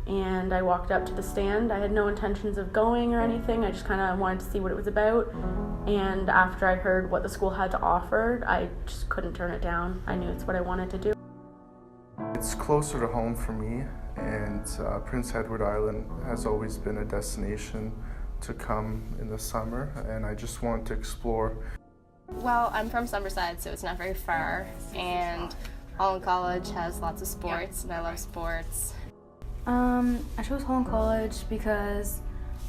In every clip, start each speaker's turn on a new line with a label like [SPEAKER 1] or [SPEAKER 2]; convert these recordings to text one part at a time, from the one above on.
[SPEAKER 1] and I walked up to the stand. I had no intentions of going or anything. I just kind of wanted to see what it was about. And after I heard what the school had to offer, I just couldn't turn it down. I knew it's what I wanted to do.
[SPEAKER 2] It's closer to home for me, and Prince Edward Island has always been a destination to come in the summer, and I just want to explore.
[SPEAKER 3] Well, I'm from Summerside, so it's not very far, and Holland College has lots of sports, and I love sports.
[SPEAKER 4] I chose Holland College because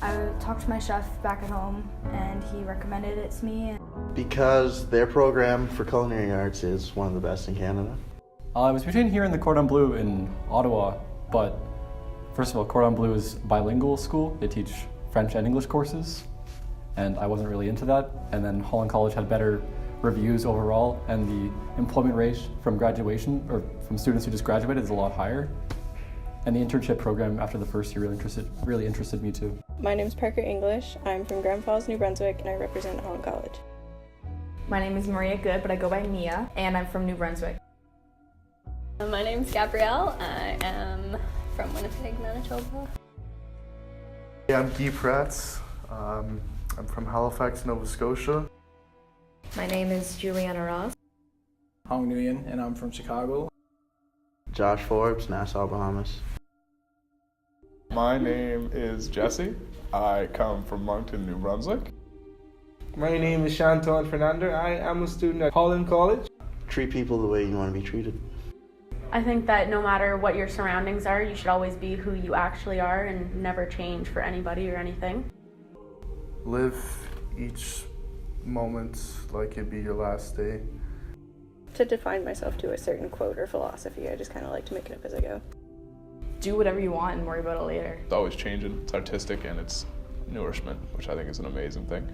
[SPEAKER 4] I talked to my chef back at home, and he recommended it to me.
[SPEAKER 5] Because their program for culinary arts is one of the best in Canada.
[SPEAKER 6] I was between here and the Cordon Bleu in Ottawa, but first of all, Cordon Bleu is a bilingual school. They teach French and English courses, and I wasn't really into that. And then Holland College had better reviews overall, and the employment rate from graduation, or from students who just graduated, is a lot higher. And the internship program after the first year really interested me too.
[SPEAKER 7] My name is Parker English. I'm from Grand Falls, New Brunswick, and I represent Holland College.
[SPEAKER 8] My name is Maria Good, but I go by Mia, and I'm from New Brunswick.
[SPEAKER 3] My name's Gabrielle. I am from Winnipeg, Manitoba.
[SPEAKER 2] Yeah, I'm Guy Pratt. I'm from Halifax, Nova Scotia.
[SPEAKER 9] My name is Juliana Ross.
[SPEAKER 10] Hong Nguyen, and I'm from Chicago.
[SPEAKER 5] Josh Forbes, Nassau, Bahamas.
[SPEAKER 11] My name is Jesse. I come from Moncton, New Brunswick.
[SPEAKER 12] My name is Shanton Fernando. I am a student at Holland College.
[SPEAKER 5] Treat people the way you want to be treated.
[SPEAKER 1] I think that no matter what your surroundings are, you should always be who you actually are and never change for anybody or anything.
[SPEAKER 2] Live each moment like it'd be your last day.
[SPEAKER 7] To define myself to a certain quote or philosophy, I just kind of like to make it up as I go.
[SPEAKER 8] Do whatever you want and worry about it later.
[SPEAKER 11] It's always changing. It's artistic and it's nourishment, which I think is an amazing thing.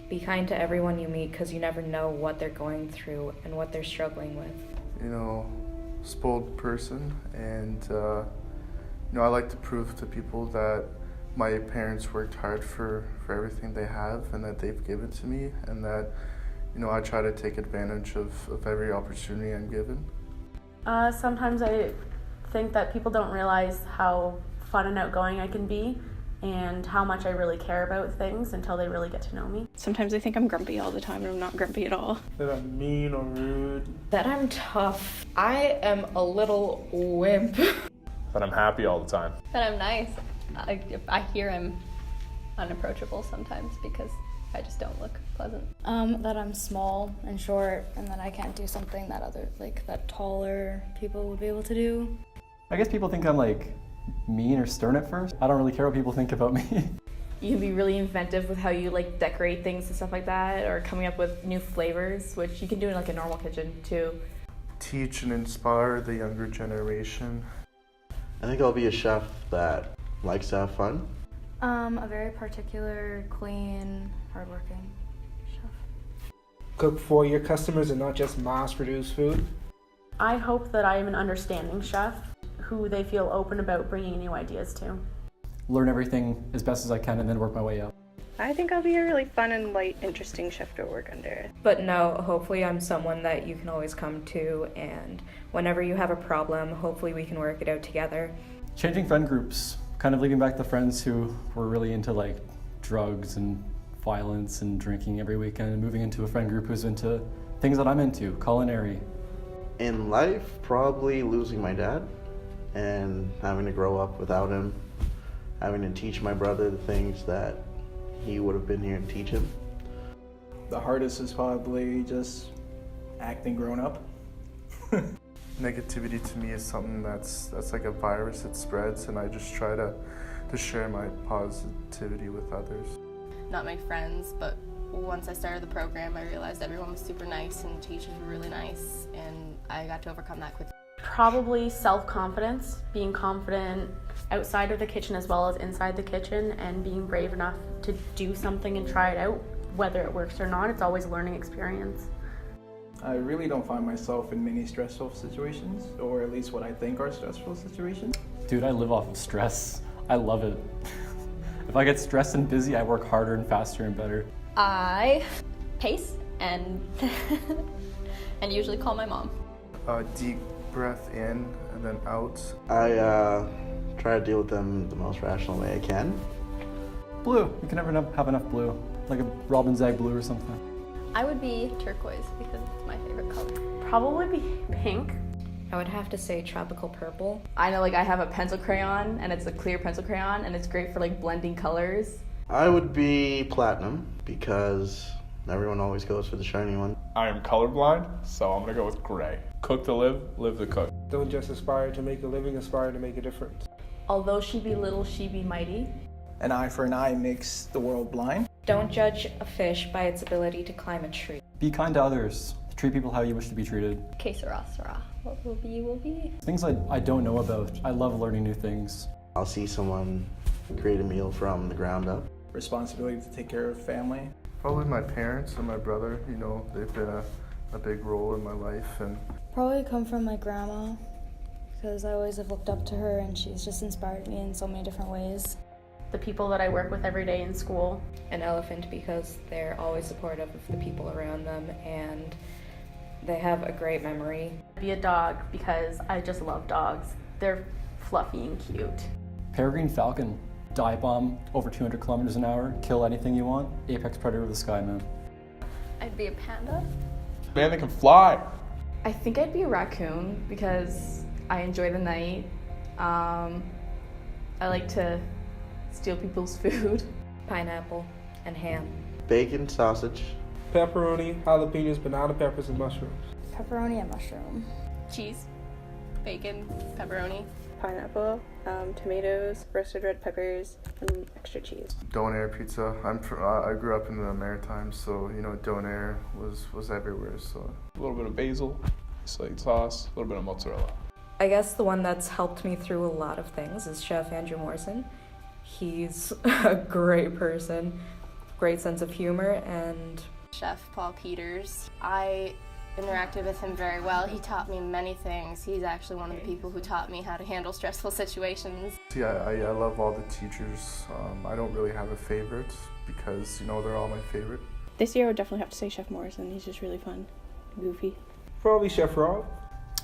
[SPEAKER 9] Be kind to everyone you meet because you never know what they're going through and what they're struggling with.
[SPEAKER 2] You know, spoiled person, and I like to prove to people that my parents worked hard for everything they have and that they've given to me, and that I try to take advantage of every opportunity I'm given.
[SPEAKER 1] Sometimes I think that people don't realize how fun and outgoing I can be and how much I really care about things until they really get to know me.
[SPEAKER 7] Sometimes I think I'm grumpy all the time, and I'm not grumpy at all.
[SPEAKER 12] That I'm mean or rude.
[SPEAKER 9] That I'm tough. I am a little wimp.
[SPEAKER 11] That I'm happy all the time.
[SPEAKER 3] That I'm nice. I hear I'm unapproachable sometimes because I just don't look pleasant.
[SPEAKER 4] That I'm small and short, and that I can't do something that taller people would be able to do.
[SPEAKER 6] I guess people think I'm mean or stern at first. I don't really care what people think about me.
[SPEAKER 8] You can be really inventive with how you decorate things and stuff like that, or coming up with new flavors, which you can do in a normal kitchen too.
[SPEAKER 2] Teach and inspire the younger generation.
[SPEAKER 5] I think I'll be a chef that likes to have fun.
[SPEAKER 4] A very particular, clean, hardworking chef.
[SPEAKER 12] Cook for your customers and not just mass-produced food.
[SPEAKER 1] I hope that I am an understanding chef who they feel open about bringing new ideas to.
[SPEAKER 6] Learn everything as best as I can and then work my way up.
[SPEAKER 7] I think I'll be a really fun and light, interesting chef to work under.
[SPEAKER 9] But no, hopefully I'm someone that you can always come to, and whenever you have a problem, hopefully we can work it out together.
[SPEAKER 6] Changing friend groups, kind of leaving back the friends who were really into drugs and violence and drinking every weekend, and moving into a friend group who's into things that I'm into, culinary.
[SPEAKER 5] In life, probably losing my dad and having to grow up without him, having to teach my brother the things that he would have been here to teach him.
[SPEAKER 10] The hardest is probably just acting grown up.
[SPEAKER 2] Negativity to me is something that's like a virus that spreads, and I just try to share my positivity with others.
[SPEAKER 3] Not my friends, but once I started the program, I realized everyone was super nice and the teachers were really nice, and I got to overcome that quickly.
[SPEAKER 1] Probably self-confidence, being confident outside of the kitchen as well as inside the kitchen, and being brave enough to do something and try it out. Whether it works or not, it's always a learning experience.
[SPEAKER 10] I really don't find myself in many stressful situations, or at least what I think are stressful situations.
[SPEAKER 6] Dude, I live off of stress. I love it. If I get stressed and busy, I work harder and faster and better.
[SPEAKER 3] I pace and usually call my mom.
[SPEAKER 2] Deep breath in and then out.
[SPEAKER 5] I try to deal with them the most rational way I can.
[SPEAKER 6] Blue. You can never have enough blue. Like a robin's egg blue or something.
[SPEAKER 13] I would be turquoise because it's my favorite color.
[SPEAKER 1] Probably be pink.
[SPEAKER 9] I would have to say tropical purple.
[SPEAKER 8] I know, like, I have a pencil crayon, and it's a clear pencil crayon, and it's great for like blending colors.
[SPEAKER 5] I would be platinum because everyone always goes for the shiny one.
[SPEAKER 11] I am colorblind, so I'm gonna go with gray. Cook to live, live to cook.
[SPEAKER 12] Don't just aspire to make a living, aspire to make a difference.
[SPEAKER 8] Although she be little, she be mighty.
[SPEAKER 10] An eye for an eye makes the world blind.
[SPEAKER 9] Don't judge a fish by its ability to climb a tree.
[SPEAKER 6] Be kind to others. Treat people how you wish to be treated.
[SPEAKER 13] Que sera, sera. What will be, will be.
[SPEAKER 6] Things I don't know about. I love learning new things.
[SPEAKER 5] I'll see someone create a meal from the ground up.
[SPEAKER 10] Responsibility to take care of family.
[SPEAKER 2] Probably my parents and my brother. You know, they've been a big role in my life. And
[SPEAKER 4] Probably come from my grandma, because I always have looked up to her and she's just inspired me in so many different ways.
[SPEAKER 1] The people that I work with every day in school.
[SPEAKER 9] An elephant because they're always supportive of the people around them and they have a great memory.
[SPEAKER 1] Be a dog because I just love dogs. They're fluffy and cute.
[SPEAKER 6] Peregrine falcon. Dive bomb over 200 kilometers an hour. Kill anything you want. Apex predator of the sky, man.
[SPEAKER 13] I'd be a panda.
[SPEAKER 11] Man, they can fly.
[SPEAKER 8] I think I'd be a raccoon because I enjoy the night. I like to steal people's food.
[SPEAKER 9] Pineapple and ham.
[SPEAKER 5] Bacon, sausage.
[SPEAKER 12] Pepperoni, jalapenos, banana peppers, and mushrooms.
[SPEAKER 4] Pepperoni and mushroom.
[SPEAKER 3] Cheese, bacon, pepperoni.
[SPEAKER 7] Pineapple, tomatoes, roasted red peppers, and extra cheese.
[SPEAKER 2] Donair pizza. I grew up in the Maritimes, so you know Donair was everywhere. So
[SPEAKER 11] A little bit of basil, slate sauce, a little bit of mozzarella.
[SPEAKER 9] I guess the one that's helped me through a lot of things is Chef Andrew Morrison. He's a great person, great sense of humor, and
[SPEAKER 3] Chef Paul Peters. I interacted with him very well. He taught me many things. He's actually one of the people who taught me how to handle stressful situations.
[SPEAKER 2] yeah, I love all the teachers. I don't really have a favorite because you know they're all my favorite.
[SPEAKER 7] This year I would definitely have to say Chef Morrison. He's just really fun, goofy.
[SPEAKER 12] Probably Chef Rob.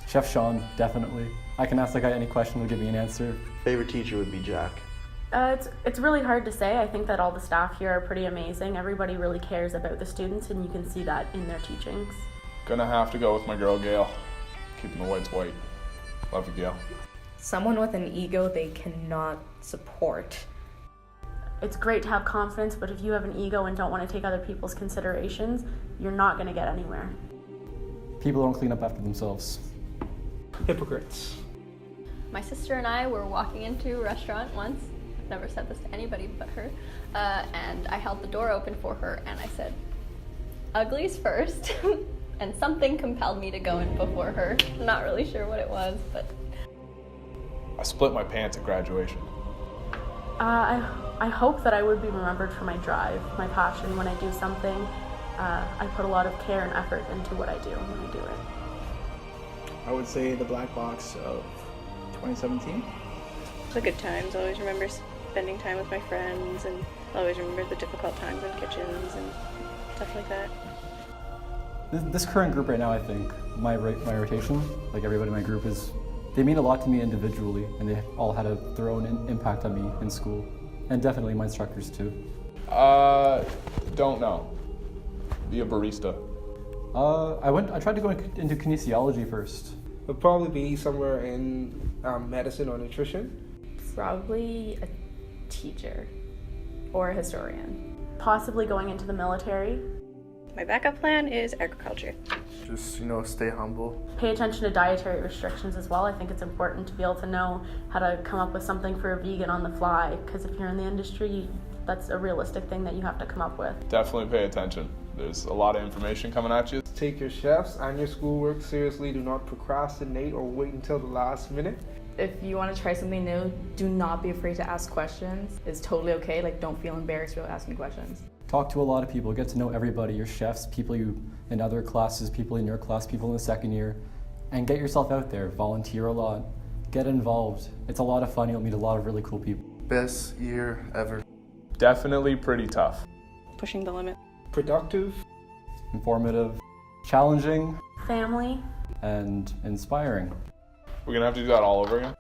[SPEAKER 6] Chef Sean, definitely. I can ask that guy any question, he'll give me an answer.
[SPEAKER 5] Favorite teacher would be Jack.
[SPEAKER 1] It's really hard to say. I think that all the staff here are pretty amazing. Everybody really cares about the students, and you can see that in their teachings.
[SPEAKER 11] Gonna have to go with my girl Gail. Keeping the whites white. Love you, Gail.
[SPEAKER 9] someone with an ego they cannot support.
[SPEAKER 1] It's great to have confidence, but if you have an ego and don't want to take other people's considerations, you're not going to get anywhere.
[SPEAKER 6] People don't clean up after themselves.
[SPEAKER 12] Hypocrites.
[SPEAKER 13] My sister and I were walking into a restaurant once. I've never said this to anybody but her. And I held the door open for her and I said, "Uglies first." And something compelled me to go in before her. I'm not really sure what it was, but...
[SPEAKER 11] I split my pants at graduation.
[SPEAKER 1] I hope that I would be remembered for my drive, my passion when I do something. I put a lot of care and effort into what I do when I do it.
[SPEAKER 10] I would say the black box of 2017.
[SPEAKER 7] The good times. I always remember spending time with my friends, and I always remember the difficult times in kitchens and stuff like that.
[SPEAKER 6] This current group right now, I think, my rotation, like everybody in my group, they mean a lot to me individually, and they all had their own impact on me in school, and definitely my instructors too.
[SPEAKER 11] Don't know. Be a barista.
[SPEAKER 6] I tried to go into kinesiology first.
[SPEAKER 12] It'll probably be somewhere in medicine or nutrition.
[SPEAKER 8] Probably a teacher or a historian.
[SPEAKER 1] Possibly going into the military.
[SPEAKER 7] My backup plan is agriculture.
[SPEAKER 2] Just, stay humble.
[SPEAKER 1] Pay attention to dietary restrictions as well. I think it's important to be able to know how to come up with something for a vegan on the fly, because if you're in the industry, that's a realistic thing that you have to come up with.
[SPEAKER 11] Definitely pay attention. There's a lot of information coming at you.
[SPEAKER 12] Take your chefs and your schoolwork seriously. Do not procrastinate or wait until the last minute.
[SPEAKER 8] If you want to try something new, do not be afraid to ask questions. It's totally okay. Don't feel embarrassed about asking questions.
[SPEAKER 6] Talk to a lot of people, get to know everybody, your chefs, people you in other classes, people in your class, people in the second year, and get yourself out there, volunteer a lot, get involved. It's a lot of fun, you'll meet a lot of really cool people.
[SPEAKER 2] Best year ever.
[SPEAKER 11] Definitely pretty tough.
[SPEAKER 7] Pushing the limit.
[SPEAKER 12] Productive.
[SPEAKER 6] Informative, challenging,
[SPEAKER 1] Family.
[SPEAKER 6] and inspiring.
[SPEAKER 11] We're gonna have to do that all over again?